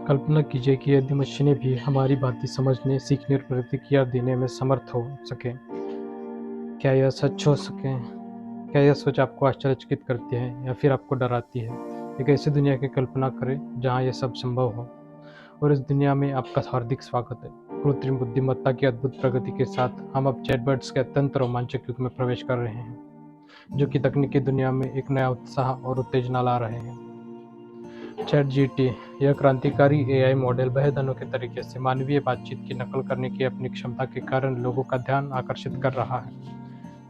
कल्पना कीजिए कि यदि मशीनें भी हमारी बातें समझने, सीखने और प्रतिक्रिया देने में समर्थ हो सकें, क्या यह सच हो सके? क्या यह सोच आपको आश्चर्यचकित करती है या फिर आपको डराती है? एक ऐसी दुनिया की कल्पना करें जहां यह सब संभव हो। और इस दुनिया में आपका हार्दिक स्वागत है। कृत्रिम बुद्धिमत्ता की अद्भुत प्रगति के साथ हम अब चैटबॉट्स के अत्यंत रोमांचक युग में प्रवेश कर रहे हैं, जो कि तकनीकी दुनिया में एक नया उत्साह और उत्तेजना ला रहे हैं। चैट जीटी यह क्रांतिकारी एआई मॉडल बेहद अनोखे तरीके से मानवीय बातचीत की नकल करने की अपनी क्षमता के कारण लोगों का ध्यान आकर्षित कर रहा है।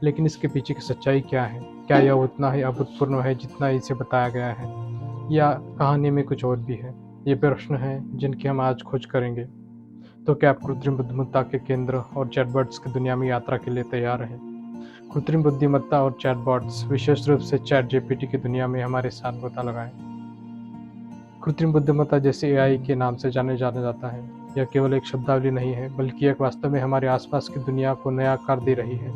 लेकिन इसके पीछे की सच्चाई क्या है? क्या यह उतना ही अभूतपूर्व है जितना इसे बताया गया है, या कहानी में कुछ और भी है? ये प्रश्न हैं जिनकी हम आज खोज करेंगे। तो क्या आप कृत्रिम बुद्धिमत्ता के केंद्र और चैटबॉट्स की दुनिया में यात्रा के लिए तैयार हैं? कृत्रिम बुद्धिमत्ता और चैटबॉट्स, विशेष रूप से चैट जीपीटी की दुनिया में हमारे साथ पता लगाएं। कृत्रिम बुद्धिमत्ता जैसे एआई के नाम से जाना जाता है, यह केवल एक शब्दावली नहीं है, बल्कि एक वास्तव में हमारे आसपास की दुनिया को नया आकार दे रही है।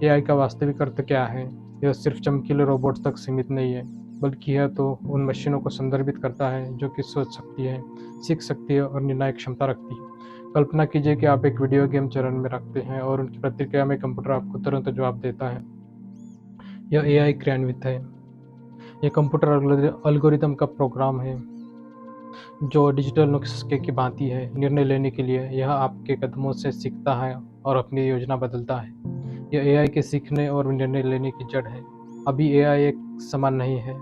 एआई का वास्तविक अर्थ क्या है? यह सिर्फ चमकीले रोबोट तक सीमित नहीं है, बल्कि यह तो उन मशीनों को संदर्भित करता है जो कि सोच सकती है, सीख सकती है और निर्णायक क्षमता रखती है। कल्पना कीजिए कि आप एक वीडियो गेम चरण में रखते हैं और उनकी प्रतिक्रिया में कंप्यूटर आपको तुरंत जवाब देता है। यह एआई क्रियान्वित है। यह कंप्यूटर एल्गोरिदम का प्रोग्राम है जो डिजिटल नुस्खे की भांति है। निर्णय लेने के लिए यह आपके कदमों से सीखता है और अपनी योजना बदलता है। यह एआई के सीखने और निर्णय लेने की जड़ है। अभी एआई एक समान नहीं है।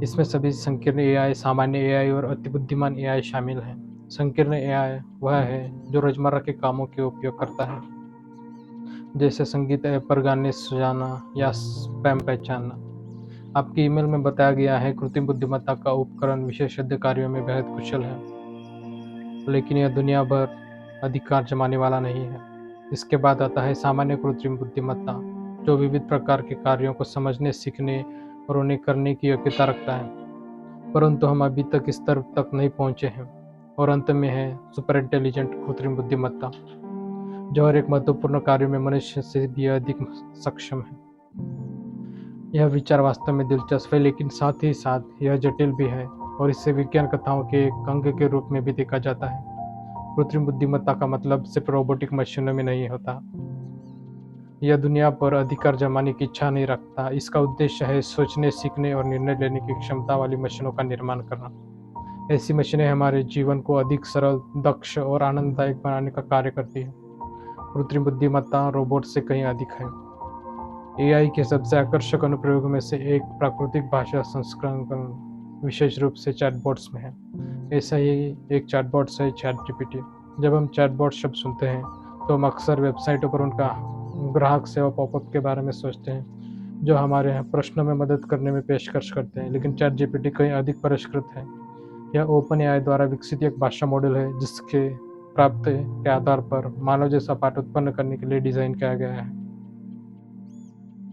इसमें सभी संकीर्ण एआई, सामान्य एआई और अति बुद्धिमान एआई शामिल हैं। संकीर्ण एआई वह है जो रोजमर्रा के कामों के उपयोग करता है, जैसे संगीत ऐप पर गाने सुझाना या स्पैम पहचानना। आपके ईमेल में बताया गया है कृत्रिम बुद्धिमत्ता का उपकरण विशेषज्ञ कार्यों में बेहद कुशल है, लेकिन यह दुनिया भर अधिकार जमाने वाला नहीं है। इसके बाद आता है सामान्य कृत्रिम बुद्धिमत्ता, जो विविध प्रकार के कार्यों को समझने, सीखने और उन्हें करने की योग्यता रखता है। परंतु हम अभी तक इस स्तर तक नहीं पहुंचे हैं। और अंत में है सुपर इंटेलिजेंट कृत्रिम बुद्धिमत्ता, जो हर एक महत्वपूर्ण कार्य में मनुष्य से भी अधिक सक्षम है। यह विचार वास्तव में दिलचस्प है, लेकिन साथ ही साथ यह जटिल भी है और इसे विज्ञान कथाओं के एक अंग के रूप में भी देखा जाता है। कृत्रिम बुद्धिमत्ता का मतलब सिर्फ रोबोटिक मशीनों में नहीं होता। यह दुनिया पर अधिकार जमाने की इच्छा नहीं रखता। इसका उद्देश्य है सोचने, सीखने और निर्णय लेने की क्षमता वाली मशीनों का निर्माण करना। ऐसी मशीनें हमारे जीवन को अधिक सरल, दक्ष और आनंददायक बनाने का कार्य करती है। कृत्रिम बुद्धिमत्ता रोबोट से कहीं अधिक है। एआई के सबसे आकर्षक अनुप्रयोगों में से एक प्राकृतिक भाषा संस्करण, विशेष रूप से चैटबॉट्स में है। ऐसा ही एक चैटबॉट्स है चैट जीपीटी। जब हम चैटबॉट शब्द सुनते हैं तो हम अक्सर वेबसाइटों पर उनका ग्राहक सेवा पॉपअप के बारे में सोचते हैं, जो हमारे प्रश्नों में मदद करने में पेशकश करते हैं। लेकिन चैट जीपीटी कहीं अधिक परिष्कृत है। यह ओपन एआई द्वारा विकसित एक भाषा मॉडल है, जिसके प्राप्त के आधार पर मानव जैसा पाठ उत्पन्न करने के लिए डिजाइन किया गया है।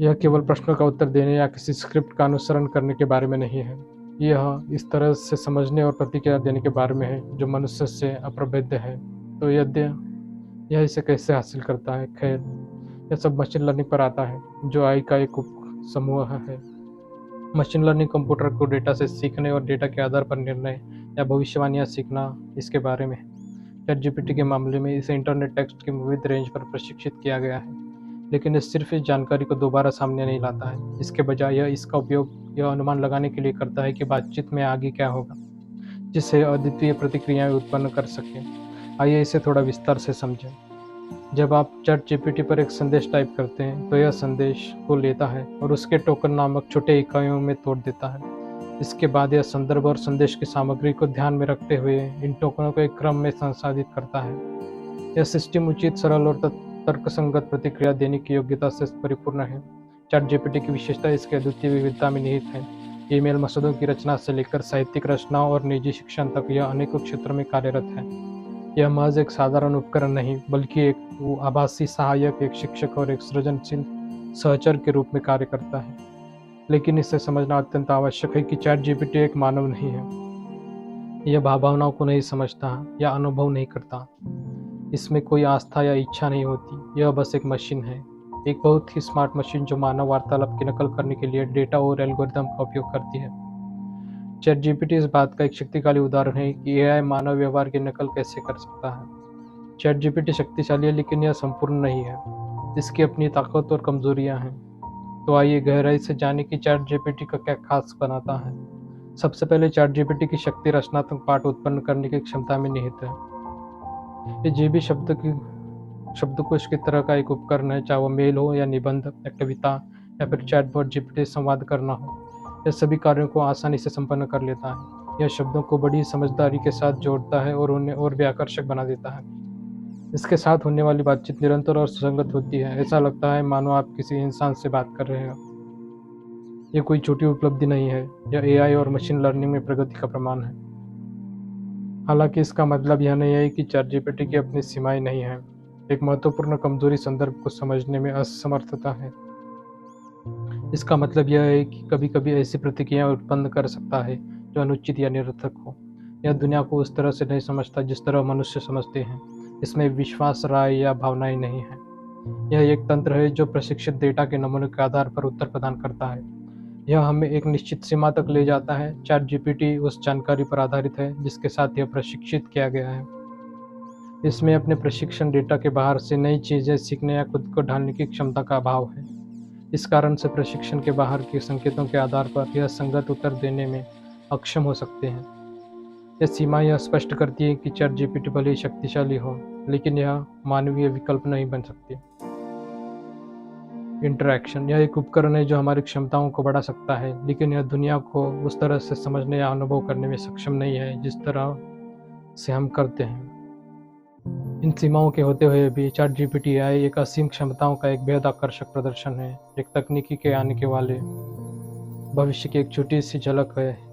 यह केवल प्रश्नों का उत्तर देने या किसी स्क्रिप्ट का अनुसरण करने के बारे में नहीं है। यह इस तरह से समझने और प्रतिक्रिया देने के बारे में है जो मनुष्य से अप्रभेद्य है। तो यह इसे कैसे हासिल करता है? खैर, यह सब मशीन लर्निंग पर आता है, जो आई का एक उप समूह है। मशीन लर्निंग कंप्यूटर को डेटा से सीखने और डेटा के आधार पर निर्णय या भविष्यवाणियां सीखना, इसके बारे में है। चैट जीपीटी के मामले में इसे इंटरनेट टेक्स्ट की विविध रेंज पर प्रशिक्षित किया गया है, लेकिन यह सिर्फ इस जानकारी को दोबारा सामने नहीं लाता है। इसके बजाय यह इसका उपयोग यह अनुमान लगाने के लिए करता है कि बातचीत में आगे क्या होगा, जिससे अद्वितीय प्रतिक्रियाएं उत्पन्न कर सके। आइए इसे थोड़ा विस्तार से समझें। जब आप चैट जीपीटी पर एक संदेश टाइप करते हैं तो यह संदेश को लेता है और उसके टोकन नामक छोटे इकाइयों में तोड़ देता है। इसके बाद यह संदर्भ और संदेश की सामग्री को ध्यान में रखते हुए इन टोकनों को एक क्रम में संसाधित करता है। यह सिस्टम उचित, सरल और तर्कसंगत प्रतिक्रिया देने की योग्यता से परिपूर्ण है। चैट जीपीटी की विशेषता इसकी अद्वितीय विविधता में निहित है। ईमेल मसौदों की रचना से लेकर साहित्यिक रचनाओं और निजी शिक्षण तक यह अनेकों क्षेत्रों में कार्यरत है। यह महज एक साधारण उपकरण नहीं, बल्कि एक आभासी सहायक, एक शिक्षक और एक सृजनशील सहचर के रूप में कार्य करता है। लेकिन इसे समझना अत्यंत आवश्यक है कि चैट जीपीटी एक मानव नहीं है। यह भावनाओं को नहीं समझता या अनुभव नहीं करता। इसमें कोई आस्था या इच्छा नहीं होती। यह बस एक मशीन है, एक बहुत ही स्मार्ट मशीन जो मानव वार्तालाप की नकल करने के लिए डेटा और एल्गोरिदम का उपयोग करती है। चैट जीपीटी इस बात का एक शक्तिशाली उदाहरण है कि एआई मानव व्यवहार की नकल कैसे कर सकता है। चैट जीपीटी शक्तिशाली है, लेकिन यह संपूर्ण नहीं है। इसकी अपनी ताकत और कमजोरियां हैं। तो आइए गहराई से जानें कि चैट जीपीटी का क्या खास बनाता है। सबसे पहले चैट जीपीटी की शक्ति रचनात्मक पाठ उत्पन्न करने की क्षमता में निहित है। ये जे भी शब्दकोश की तरह का एक उपकरण है, चाहे वो मेल हो या निबंध या कविता या फिर चैटबॉट जीपीटी से संवाद करना हो। यह सभी कार्यों को आसानी से संपन्न कर लेता है। यह शब्दों को बड़ी समझदारी के साथ जोड़ता है और उन्हें और भी आकर्षक बना देता है। इसके साथ होने वाली बातचीत निरंतर और सुसंगत होती है। ऐसा लगता है मानो आप किसी इंसान से बात कर रहे हो। यह कोई छोटी उपलब्धि नहीं है, यह एआई और मशीन लर्निंग में प्रगति का प्रमाण है। हालांकि इसका मतलब यह नहीं है कि चैट जीपीटी की अपनी सीमाएं नहीं हैं। एक महत्वपूर्ण कमजोरी संदर्भ को समझने में असमर्थता है। इसका मतलब यह है कि कभी-कभी ऐसी प्रतिक्रियाएं उत्पन्न कर सकता है जो अनुचित या निरर्थक हो। यह दुनिया को उस तरह से नहीं समझता जिस तरह मनुष्य समझते हैं। इसमें विश्वास, राय या भावनाएं नहीं है। यह एक तंत्र है जो प्रशिक्षित डेटा के नमूने के आधार पर उत्तर प्रदान करता है। यह हमें एक निश्चित सीमा तक ले जाता है। चैट जीपीटी उस जानकारी पर आधारित है जिसके साथ यह प्रशिक्षित किया गया है। इसमें अपने प्रशिक्षण डेटा के बाहर से नई चीजें सीखने या खुद को ढालने की क्षमता का अभाव है। इस कारण से प्रशिक्षण के बाहर के संकेतों के आधार पर यह संगत उत्तर देने में अक्षम हो सकते हैं। यह सीमा यह स्पष्ट करती है कि चैट जीपीटी भले ही शक्तिशाली हो, लेकिन यह मानवीय विकल्प नहीं बन सकती। इंटरैक्शन, यह एक उपकरण है जो हमारी क्षमताओं को बढ़ा सकता है, लेकिन यह दुनिया को उस तरह से समझने या अनुभव करने में सक्षम नहीं है जिस तरह से हम करते हैं। इन सीमाओं के होते हुए भी चैट जीपीटी एआई एक असीम क्षमताओं का एक बेहद आकर्षक प्रदर्शन है। एक तकनीकी के आने के वाले भविष्य की एक छोटी सी झलक है,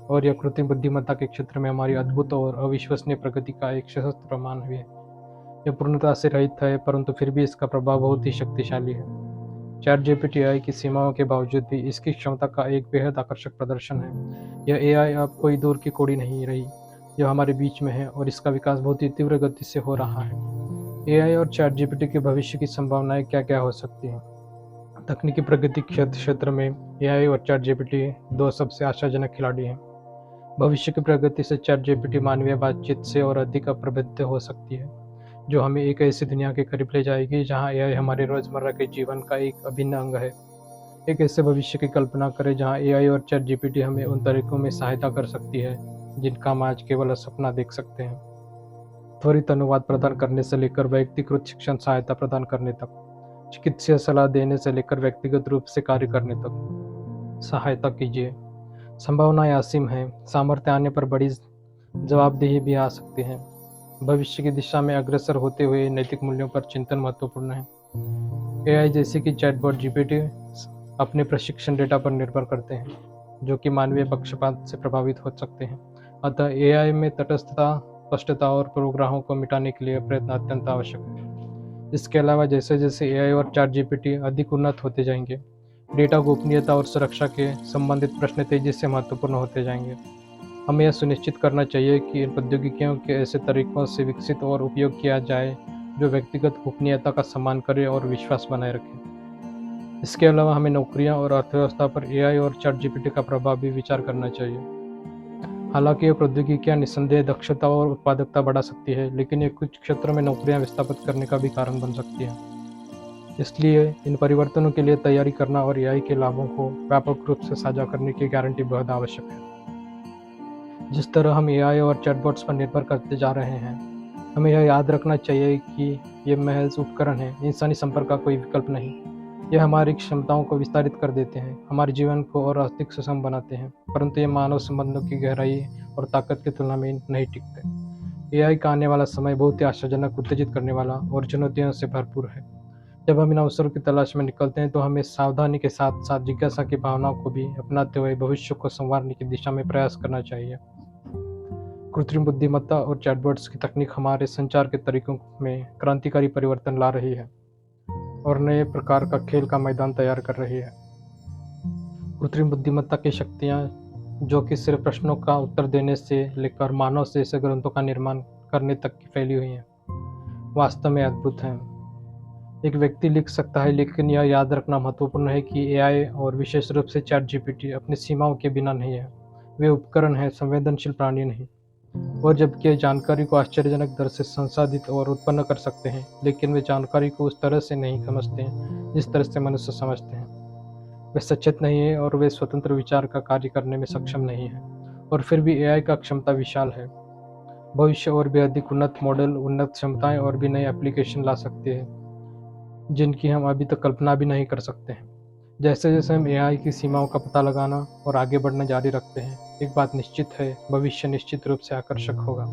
और यह कृत्रिम बुद्धिमत्ता के क्षेत्र में हमारी अद्भुत और अविश्वसनीय प्रगति का एक सशक्त प्रमाण भी है। यह पूर्णतः से रहित है, परंतु फिर भी इसका प्रभाव बहुत ही शक्तिशाली है। चैट जीपीटी एआई की सीमाओं के बावजूद भी इसकी क्षमता का एक बेहद आकर्षक प्रदर्शन है। यह एआई अब कोई दूर की कौड़ी नहीं रही, यह हमारे बीच में है और इसका विकास बहुत ही तीव्र गति से हो रहा है। एआई और चैट जीपीटी के भविष्य की संभावनाएं क्या क्या हो सकती हैं। तकनीकी प्रगति क्षेत्र में एआई और चैट जीपीटी दो सबसे आशाजनक खिलाड़ी हैं। भविष्य की प्रगति से चैट जीपीटी मानवीय बातचीत से और अधिक अप्रबुद्ध हो सकती है, जो हमें एक ऐसी दुनिया के करीब ले जाएगी जहां एआई हमारे रोजमर्रा के जीवन का एक अभिन्न अंग है। एक ऐसे भविष्य की कल्पना करें जहां एआई और चैट जीपीटी हमें उन तरीकों में सहायता कर सकती है जिनका हम आज केवल सपना देख सकते हैं। त्वरित अनुवाद प्रदान करने से लेकर व्यक्तिगत शिक्षण सहायता प्रदान करने तक, चिकित्सीय सलाह देने से लेकर व्यक्तिगत रूप से कार्य करने तक सहायता कीजिए। संभावनाएं असीम हैं। सामर्थ्य आने पर बड़ी जवाबदेही भी आ सकती है। भविष्य की दिशा में अग्रसर होते हुए नैतिक मूल्यों पर चिंतन महत्वपूर्ण है। एआई जैसे कि चैटबॉट जीपीटी अपने प्रशिक्षण डेटा पर निर्भर करते हैं, जो कि मानवीय पक्षपात से प्रभावित हो सकते हैं। अतः एआई में तटस्थता, स्पष्टता और पूर्वाग्रहों को मिटाने के लिए प्रयत्न अत्यंत आवश्यक है। इसके अलावा जैसे जैसे एआई और चैट जीपीटी अधिक उन्नत होते जाएंगे, डेटा गोपनीयता और सुरक्षा के संबंधित प्रश्न तेजी से महत्वपूर्ण होते जाएंगे। हमें यह सुनिश्चित करना चाहिए कि इन प्रौद्योगिकियों के ऐसे तरीकों से विकसित और उपयोग किया जाए जो व्यक्तिगत गोपनीयता का सम्मान करे और विश्वास बनाए रखे। इसके अलावा हमें नौकरियां और अर्थव्यवस्था पर एआई और चैट जीपीटी का प्रभाव भी विचार करना चाहिए। हालांकि ये प्रौद्योगिकियां निस्संदेह दक्षता और उत्पादकता बढ़ा सकती है, लेकिन ये कुछ क्षेत्रों में नौकरियां विस्थापित करने का भी कारण बन सकती है। इसलिए इन परिवर्तनों के लिए तैयारी करना और एआई के लाभों को व्यापक रूप से साझा करने की गारंटी बहुत आवश्यक है। जिस तरह हम एआई और चैटबॉट्स पर निर्भर करते जा रहे हैं, हमें यह याद रखना चाहिए कि ये महज उपकरण हैं, इंसानी संपर्क का कोई विकल्प नहीं। यह हमारी क्षमताओं को विस्तारित कर देते हैं, हमारे जीवन को और अधिक सुगम बनाते हैं, परंतु ये मानव संबंधों की गहराई और ताकत की तुलना में नहीं टिकते। एआई का आने वाला समय बहुत ही आशाजनक, उत्तेजित करने वाला और चुनौतियों से भरपूर है। जब हम इन अवसरों की तलाश में निकलते हैं तो हमें सावधानी के साथ साथ जिज्ञासा की भावनाओं को भी अपनाते हुए भविष्य को संवारने की दिशा में प्रयास करना चाहिए। कृत्रिम बुद्धिमत्ता और चैटबॉट्स की तकनीक हमारे संचार के तरीकों में क्रांतिकारी परिवर्तन ला रही है और नए प्रकार का खेल का मैदान तैयार कर रही है। कृत्रिम बुद्धिमत्ता की शक्तियाँ, जो कि सिर्फ प्रश्नों का उत्तर देने से लेकर मानव से ऐसे ग्रंथों का निर्माण करने तक की फैली हुई हैं, वास्तव में अद्भुत हैं। एक व्यक्ति लिख सकता है, लेकिन यह याद रखना महत्वपूर्ण है कि एआई और विशेष रूप से चैट जीपीटी अपनी सीमाओं के बिना नहीं है। वे उपकरण हैं, संवेदनशील प्राणी नहीं। और जबकि जानकारी को आश्चर्यजनक दर से संसाधित और उत्पन्न कर सकते हैं, लेकिन वे जानकारी को उस तरह से नहीं समझते हैं जिस तरह से मनुष्य समझते हैं। वे सचेत नहीं है और वे स्वतंत्र विचार का कार्य करने में सक्षम नहीं है। और फिर भी एआई का क्षमता विशाल है। भविष्य और भी अधिक उन्नत मॉडल, उन्नत क्षमताएं और भी नए एप्लीकेशन ला सकते हैं जिनकी हम अभी तक कल्पना भी नहीं कर सकते हैं। जैसे जैसे हम एआई की सीमाओं का पता लगाना और आगे बढ़ना जारी रखते हैं, एक बात निश्चित है, भविष्य निश्चित रूप से आकर्षक होगा।